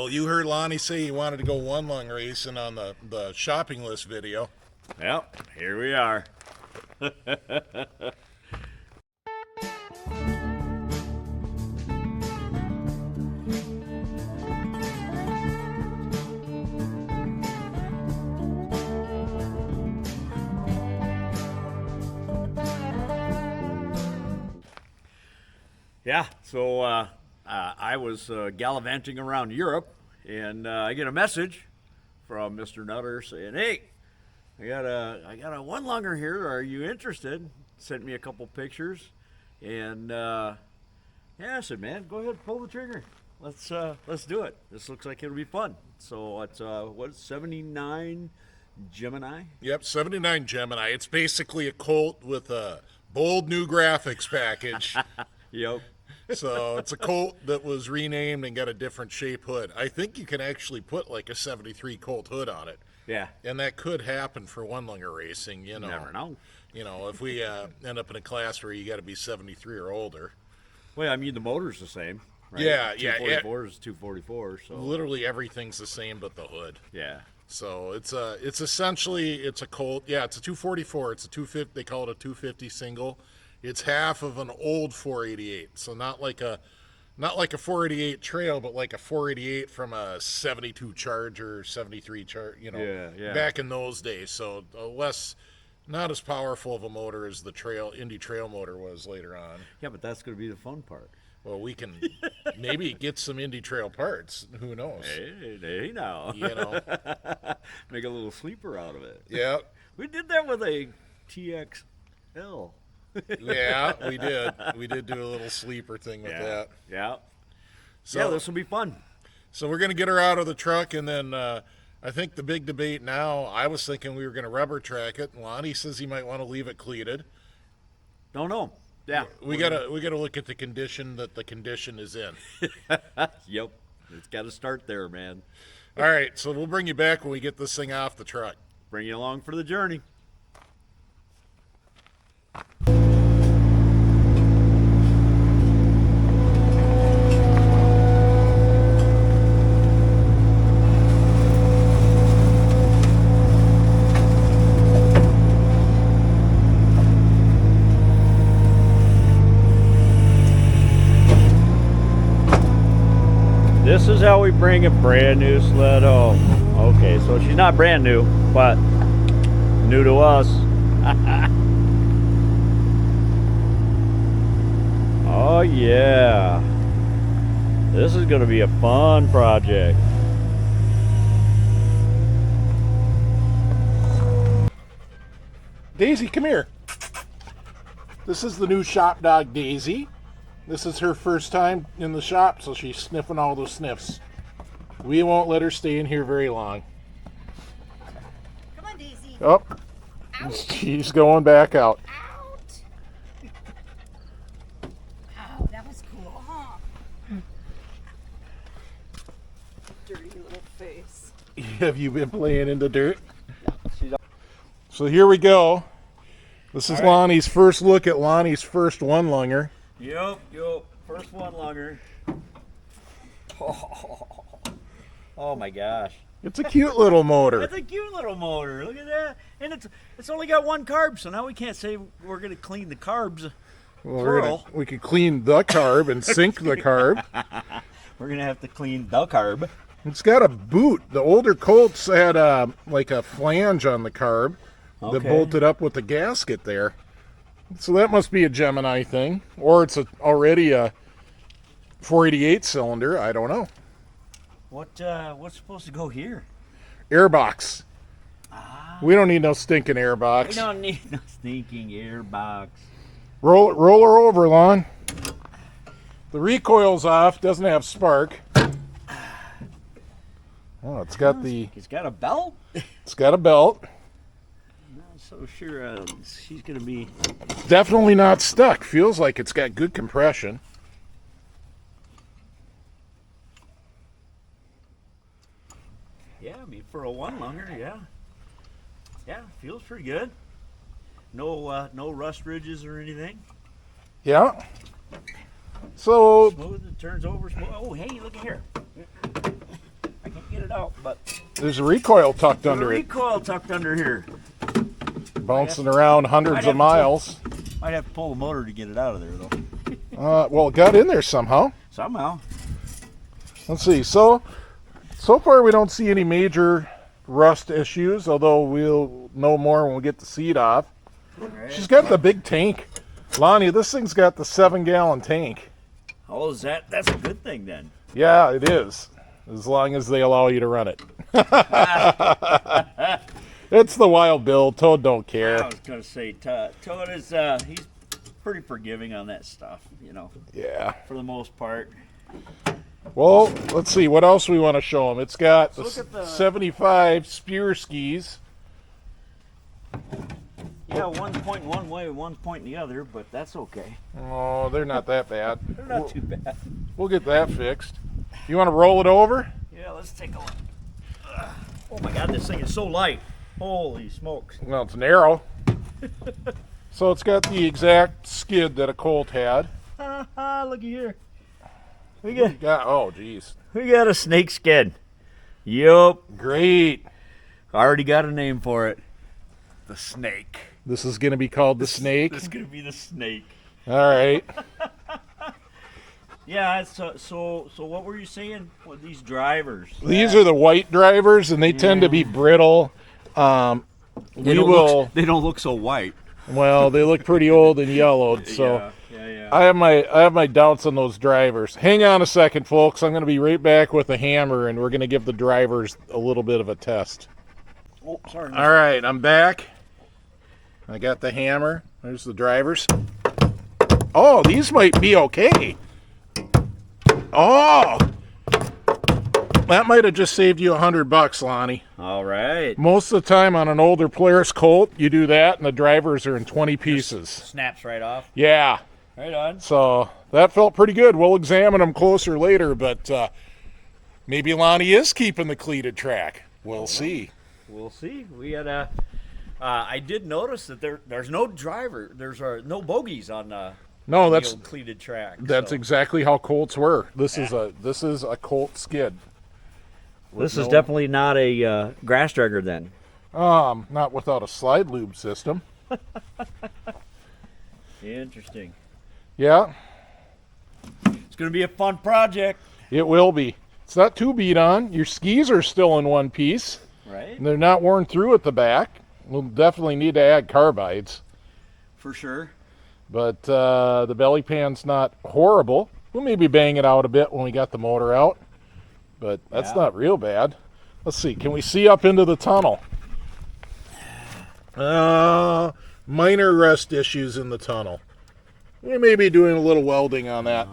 Well, you heard Lonnie say he wanted to go one lung racing on the shopping list video. Well, here we are. Yeah, so I was gallivanting around Europe, and I get a message from Mr. Nutter saying, "Hey, I got a one lunger here. Are you interested?" Sent me a couple pictures, and yeah, I said, "Man, go ahead, pull the trigger. Let's do it. This looks like it'll be fun." So it's what, 79 Gemini? Yep, 79 Gemini. It's basically a Colt with a bold new graphics package. Yep. So it's a Colt that was renamed and got a different shape hood. I think you can actually put like a 73 Colt hood on it. Yeah. And that could happen for one lunger racing, you know. Never know. You know, if we end up in a class where you got to be 73 or older. Well, I mean, the motor's the same, right? Yeah, 244 is 244, so literally everything's the same but the hood. yeah. So it's essentially it's a Colt. Yeah, it's a 244. It's a 250. They call it a 250 single. It's half of an old 488. So not like a 488 trail, but like a 488 from a 72 Charger, 73 Charger. You know, Yeah. back in those days. So not as powerful of a motor as the Indy Trail motor was later on. Yeah, but that's going to be the fun part. Well, we can maybe get some Indy Trail parts. Who knows? Hey now. You know. Make a little sleeper out of it. Yeah. We did that with a TXL. Yeah, we did. We did do a little sleeper thing with that. Yeah. So, yeah, this will be fun. So we're going to get her out of the truck, and then I think the big debate now, I was thinking we were going to rubber track it. Lonnie says he might want to leave it cleated. Don't know. Yeah. We gotta look at the condition that the condition is in. Yep. It's got to start there, man. All right, so we'll bring you back when we get this thing off the truck. Bring you along for the journey. This is how we bring a brand new sled home. Okay, so she's not brand new, but new to us. Oh yeah. This is gonna be a fun project. Daisy, come here. This is the new shop dog, Daisy. This is her first time in the shop, so she's sniffing all those sniffs. We won't let her stay in here very long. Come on, Daisy. Oh, Out. she's going back out. Out. Oh, that was cool, huh? Dirty little face. Have you been playing in the dirt? So here we go. This is Lonnie's first look at Lonnie's first one-lunger. Yep. First one lunger. Oh my gosh. It's a cute little motor. That's a cute little motor. Look at that. And it's only got one carb, so now we can't say we're gonna clean the carbs. Well, we could clean the carb and sink the carb. We're gonna have to clean the carb. It's got a boot. The older Colts had like a flange on the carb that bolted up with the gasket there. So that must be a Gemini thing, or it's already a 488 cylinder. I don't know. What's supposed to go here? Airbox. We don't need no stinking airbox. We don't need no stinking airbox. Roll her over, Lon. The recoil's off. Doesn't have spark. Oh, it's got a belt. It's got a belt. Not so sure she's gonna be. Definitely not stuck. Feels like it's got good compression. Yeah, I mean for a one-lunger, yeah, feels pretty good. No rust ridges or anything. Yeah. So Smooth, it turns over smooth. Oh, hey, look at here. get it out, but There's a recoil tucked under it, recoil tucked under here. bouncing around hundreds of miles. Might have to pull the motor to get it out of there, though. Well, it got in there somehow. Somehow. Let's see. So far we don't see any major rust issues, although we'll know more when we get the seat off. Right. She's got the big tank. Lonnie, this thing's got the 7-gallon tank. Oh, is that? That's a good thing then. Yeah, it is. As long as they allow you to run it. It's the Wild Bill. Toad don't care. I was gonna say Toad is he's pretty forgiving on that stuff, you know, Yeah. for the most part. Well, let's see. What else we want to show them? It's got the Look at the- 75 spear skis. Yeah, one point one way, one point the other, but that's okay. Oh, they're not that bad. They're not too bad. We'll get that fixed. You want to roll it over? Yeah, let's take a look. Oh my God, this thing is so light. Holy smokes. Well, it's narrow. So it's got the exact skid that a Colt had. Looky here. We Oh, geez. got a snake skin. Yup. Great. Already got a name for it. The snake. This is going to be called the Snake. This is gonna be the snake. All right. Yeah. So what were you saying with these drivers? These are the white drivers, and they tend to be brittle. They don't look so white. Well, they look pretty old and yellowed. So Yeah. I have my doubts on those drivers. Hang on a second, folks. I'm going to be right back with a hammer, and we're going to give the drivers a little bit of a test. Oh, sorry. All right, I'm back. I got the hammer. There's the drivers. Oh, these might be okay. Oh, that might have just saved you $100, Lonnie. All right. Most of the time on an older Polaris Colt, you do that, and the drivers are in 20 pieces. Snaps right off. Yeah. Right on. So that felt pretty good. We'll examine them closer later, but maybe Lonnie is keeping the cleated track. We'll see. We'll see. We had a. I did notice that there's no driver. There's no bogies on No, the that's old cleated track. that's exactly how Colts were. This is a Colt skid. This with is no- definitely not a grass dragger then. Not without a slide lube system. Interesting. Yeah, It's gonna be a fun project, it will be. It's not too beat on. Your skis are still in one piece, right? and they're not worn through at the back. We'll definitely need to add carbides, For sure. but the belly pan's not horrible. We'll maybe bang it out a bit when we got the motor out, but that's Yeah. not real bad. Let's see. Can we see up into the tunnel? Minor rust issues in the tunnel. We may be doing a little welding on that.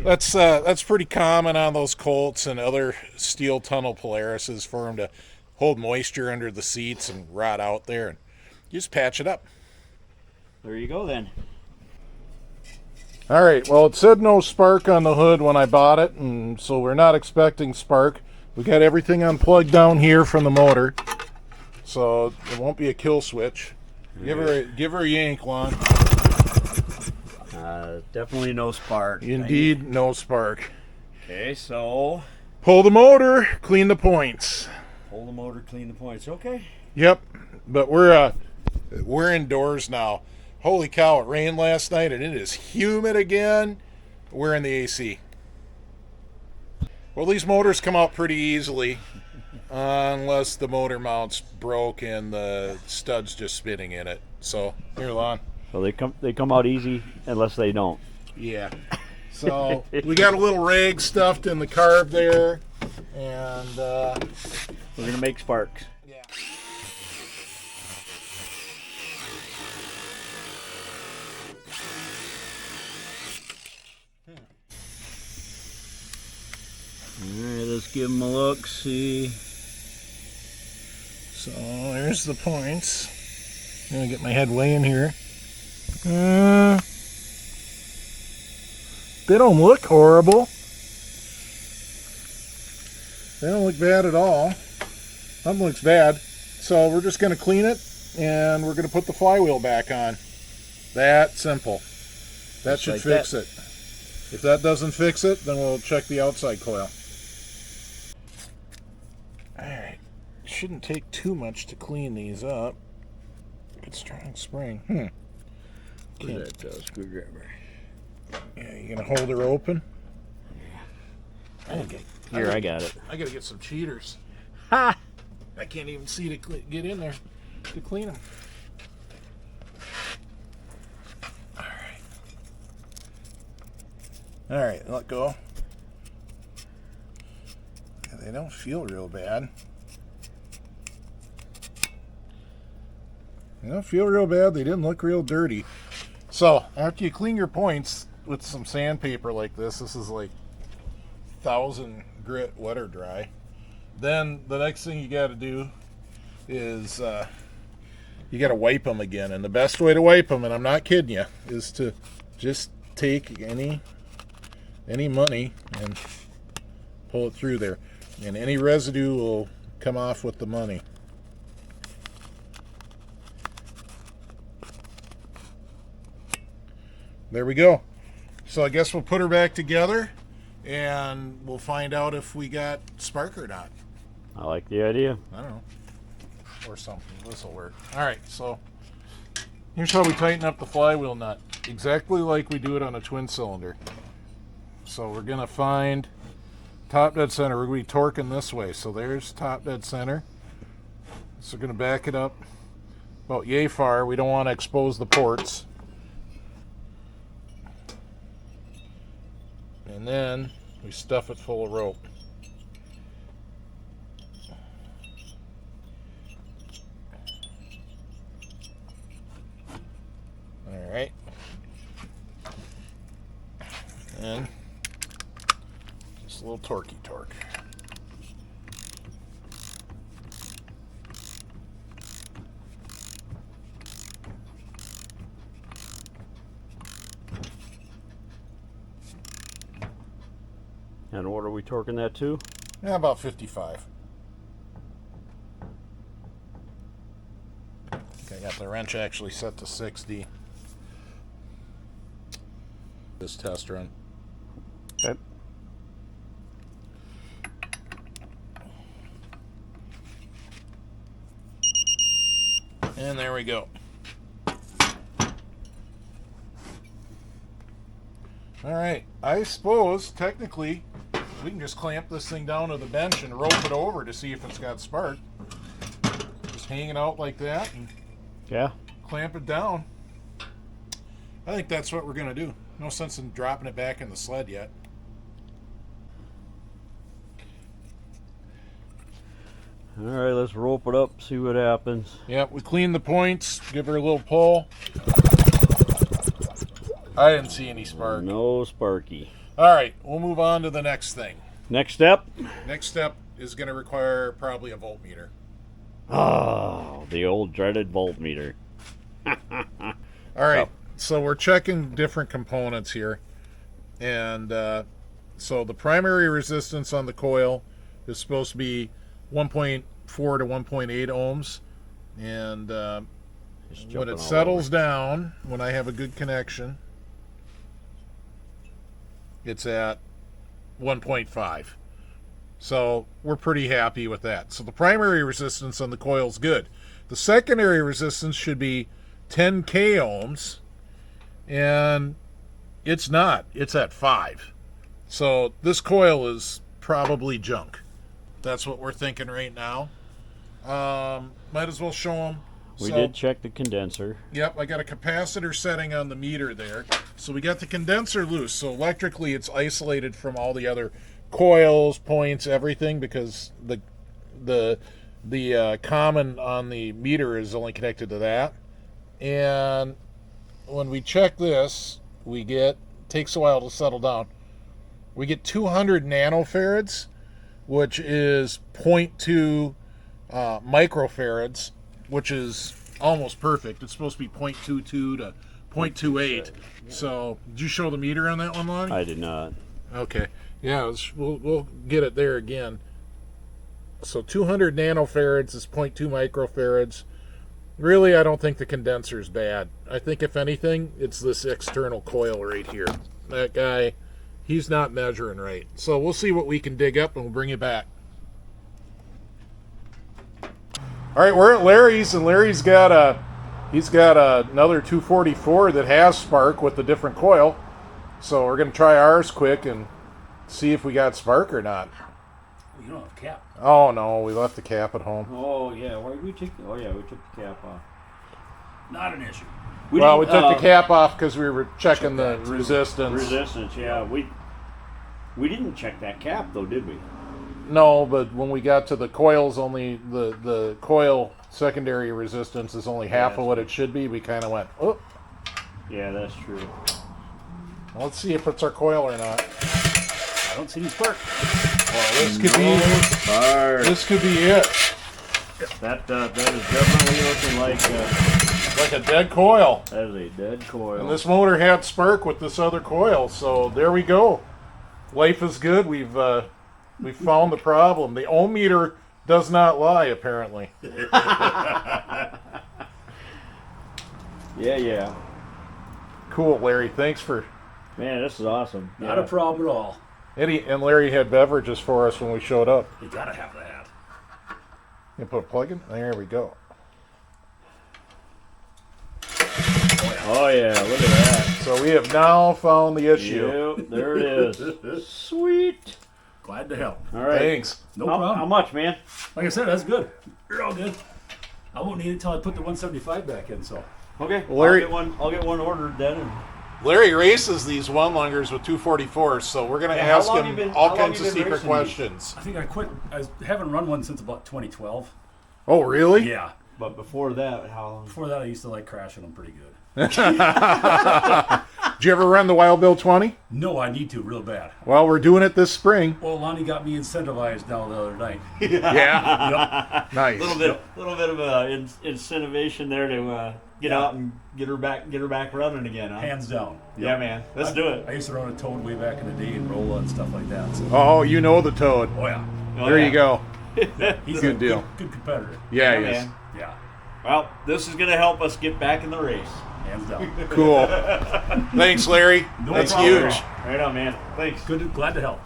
Yeah. That's pretty common on those Colts and other steel tunnel Polarises for them to hold moisture under the seats and rot out there, and you just patch it up. There you go then. All right, well, it said no spark on the hood when I bought it, and so we're not expecting spark. We got everything unplugged down here from the motor, so it won't be a kill switch. Give her a yank, Lon. Definitely no spark. Indeed, no spark. Okay, so Pull the motor, clean the points. pull the motor, clean the points. Okay. Yep, but we're indoors now. Holy cow, it rained last night and it is humid again. We're in the AC. Well, these motors come out pretty easily unless the motor mount's broke and the stud's just spinning in it. So, here, Lon. So they come out easy unless they don't. Yeah. So, we got a little rag stuffed in the carb there, and We're gonna make sparks. yeah. Alright, let's give them a look, see. So there's the points. I'm gonna get my head way in here. They don't look horrible. They don't look bad at all. Nothing looks bad. So we're just gonna clean it and we're gonna put the flywheel back on. That simple. That Just should like fix it. If that doesn't fix it, then we'll check the outside coil. shouldn't take too much to clean these up. Good strong spring. Where's that screwdriver? Yeah, you gonna hold her open? Okay. Here, I got it. I gotta get some cheaters. Ha! I can't even see to get in there to clean them. All right, let go. Yeah, they don't feel real bad. They don't feel real bad. They didn't look real dirty. So after you clean your points with some sandpaper like this is like 1000 grit wet or dry. Then the next thing you got to do is you got to wipe them again. And the best way to wipe them, and I'm not kidding you, is to just take any money and pull it through there. And any residue will come off with the money. There we go. So I guess we'll put her back together and we'll find out if we got spark or not. I like the idea. I don't know. Or something. This will work. Alright, so here's how we tighten up the flywheel nut. Exactly like we do it on a twin cylinder. So we're going to find top dead center. We're going to be torquing this way. So there's top dead center. So we're going to back it up about yay far. We don't want to expose the ports. And then we stuff it full of rope. All right. And just a little torquey torque. And what are we torquing that to? Yeah, about 55. Okay, I got the wrench actually set to 60. This test run. Okay. And there we go. All right, I suppose technically we can just clamp this thing down to the bench and rope it over to see if it's got spark. Just hang it out like that and Yeah. clamp it down. I think that's what we're going to do. No sense in dropping it back in the sled yet. All right, let's rope it up, see what happens. Yep, we clean the points, give her a little pull. I didn't see any spark. No sparky. All right, we'll move on to the next thing. Next step. Next step is going to require probably a voltmeter. Oh, the old dreaded voltmeter. All right, so we're checking different components here. And so the primary resistance on the coil is supposed to be 1.4 to 1.8 ohms. And when it settles down, when I have a good connection, it's at 1.5. So we're pretty happy with that. So the primary resistance on the coil is good. The secondary resistance should be 10k ohms, and it's not. It's at 5. So this coil is probably junk. That's what we're thinking right now. Might as well show them. We did check the condenser. Yep, I got a capacitor setting on the meter there. So we got the condenser loose. So electrically it's isolated from all the other coils, points, everything, because the common on the meter is only connected to that. And when we check this, we get, takes a while to settle down, we get 200 nanofarads, which is 0.2 microfarads, which is almost perfect. It's supposed to be 0.22 to 0.28. So, did you show the meter on that one, Lonnie? I did not. Okay. Yeah, we'll get it there again. So 200 nanofarads is 0.2 microfarads. Really, I don't think the condenser is bad. I think, if anything, it's this external coil right here. That guy, he's not measuring right. So we'll see what we can dig up, and we'll bring you back. All right, we're at Larry's, and Larry's got another 244 that has spark with a different coil. So we're gonna try ours quick and see if we got spark or not. You don't have a cap. Oh no, we left the cap at home. Oh yeah, why did we take? Oh yeah, we took the cap off. Not an issue. We took the cap off because we were checking the resistance. Resistance, yeah. We didn't check that cap though, did we? No, but when we got to the coils, only the coil secondary resistance is only half of what it should be. We kind of went, oh. Yeah, that's true. Let's see if it's our coil or not. I don't see any spark. Well, this could be. Spark. This could be it. That is definitely looking like Like a dead coil. that is a dead coil. And this motor had spark with this other coil, so there we go. Life is good. We've found the problem. The ohm meter does not lie, apparently. Yeah. Cool, Larry. Thanks for. Man, this is awesome. Not a problem at all. Eddie and Larry had beverages for us when we showed up. You gotta have that. You put a plug in? There we go. Oh yeah, look at that. So we have now found the issue. Yep, there it is. Sweet. Glad to help. All right. Thanks. No How problem. much, man? Like I said, that's good. You're all good. I won't need it until I put the 175 back in. So Okay. Larry- I'll get one ordered then. And Larry races these one longers with 244s, so we're going to Yeah, how ask long him you been- all how long kinds you of been secret racing questions. I think I quit. I haven't run one since about 2012. Oh, really? Yeah. But before that, how long? Before that, I used to like crashing them pretty good. Did you ever run the Wild Bill 20? No, I need to real bad. Well, we're doing it this spring. Well, Lonnie got me incentivized now the other night. Yeah. Yep. Nice. little bit of incentivation there to get out and get her back running again. Huh? Hands down. Yeah, Yep. man. Let's do it. I used to run a Toad way back in the day and roll and stuff like that. So. Oh, you know the Toad. Oh yeah. There you go. He's Good a deal. Good competitor. Yeah, Yeah, he is. man. Yeah. Well, this is gonna help us get back in the race. Hands down. Cool. Thanks, Larry. No That's problem. huge. Right on, man. Thanks. Good. Glad to help.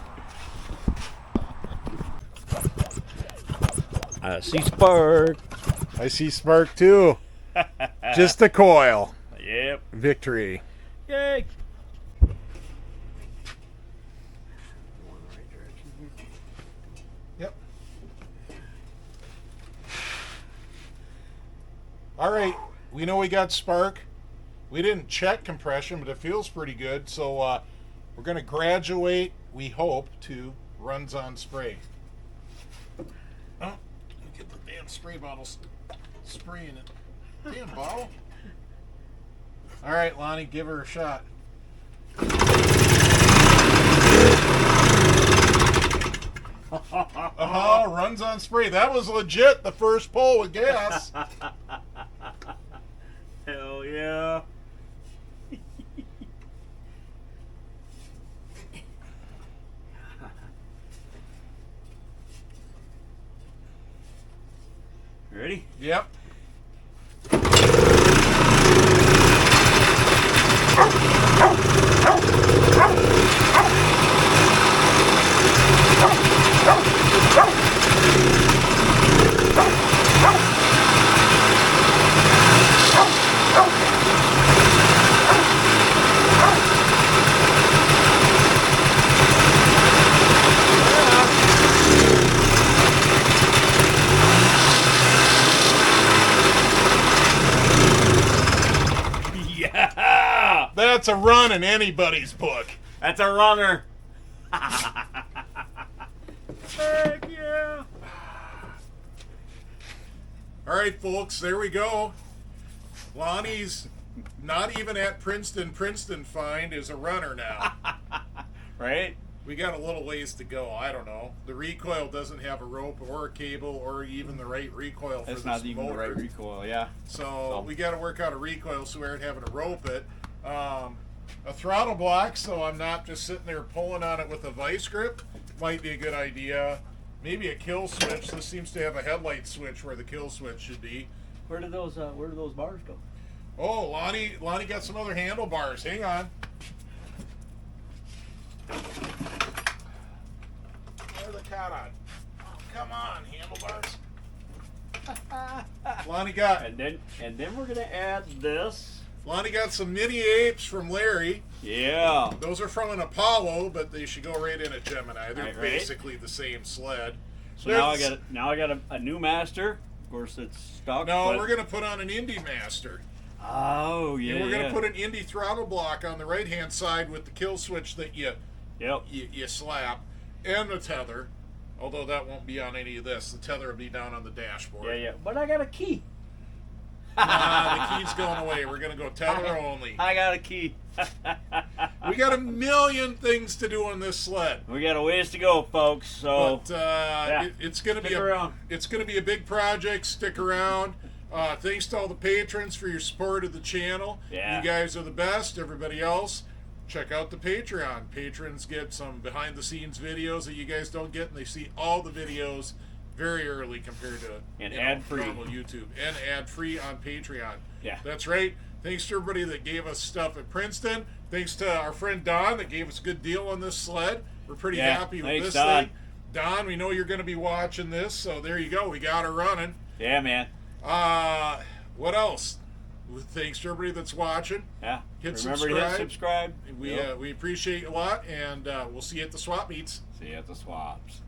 I see spark. I see spark too. Just a coil. Yep. Victory. Yay. Yep. All right. We know we got spark. We didn't check compression, but it feels pretty good. So we're going to graduate, we hope, to runs on spray. Oh, let me get the damn spray bottles spraying it. Damn bottle. All right, Lonnie, give her a shot. Runs on spray. That was legit, the first pull with gas. Hell yeah. Ready? Yep. Yeah. That's a run in anybody's book. That's a runner. Heck yeah. All right, folks, there we go. Lonnie's not even at Princeton find is a runner now. Right? We got a little ways to go. I don't know. The recoil doesn't have a rope or a cable or even the right recoil for That's this not even the motor. right recoil, yeah. So we got to work out a recoil so we aren't having to rope it. A throttle block so I'm not just sitting there pulling on it with a vice grip might be a good idea. Maybe a kill switch. This seems to have a headlight switch where the kill switch should be. Where did those bars go? Oh, Lonnie got some other handlebars. Hang on. Where's the cat on? Oh, come on, handlebars. Lonnie got And then we're gonna add this. Lonnie got some mini apes from Larry. Yeah. Those are from an Apollo, but they should go right in a Gemini. They're Right. basically the same sled. So now I got a new master. Of course, it's stock. No, but- we're gonna put on an Indy Master. Oh yeah. And we're yeah. gonna put an Indy throttle block on the right hand side with the kill switch that Yep. you slap, and the tether. Although that won't be on any of this. The tether will be down on the dashboard. Yeah, yeah. But I got a key. The key's going away. We're gonna go tether only. I got a key. We got a million things to do on this sled. We got a ways to go, folks. So But it's gonna be Stick around. it's gonna be a big project. Stick around. Thanks to all the patrons for your support of the channel. Yeah. You guys are the best. Everybody else, check out the Patreon. Patrons get some behind the scenes videos that you guys don't get, and they see all the videos very early compared to And ad-free. normal YouTube, and ad free on Patreon. Yeah. That's right. Thanks to everybody that gave us stuff at Princeton. Thanks to our friend Don that gave us a good deal on this sled. We're pretty Yeah, happy with thanks, this Don. thing. Don, we know you're going to be watching this, so there you go. We got her running. yeah, man. What else? Thanks to everybody that's watching. Yeah. Hit Remember to hit subscribe. subscribe. We Yep. we appreciate you a lot, and we'll see you at the swap meets. See you at the swaps.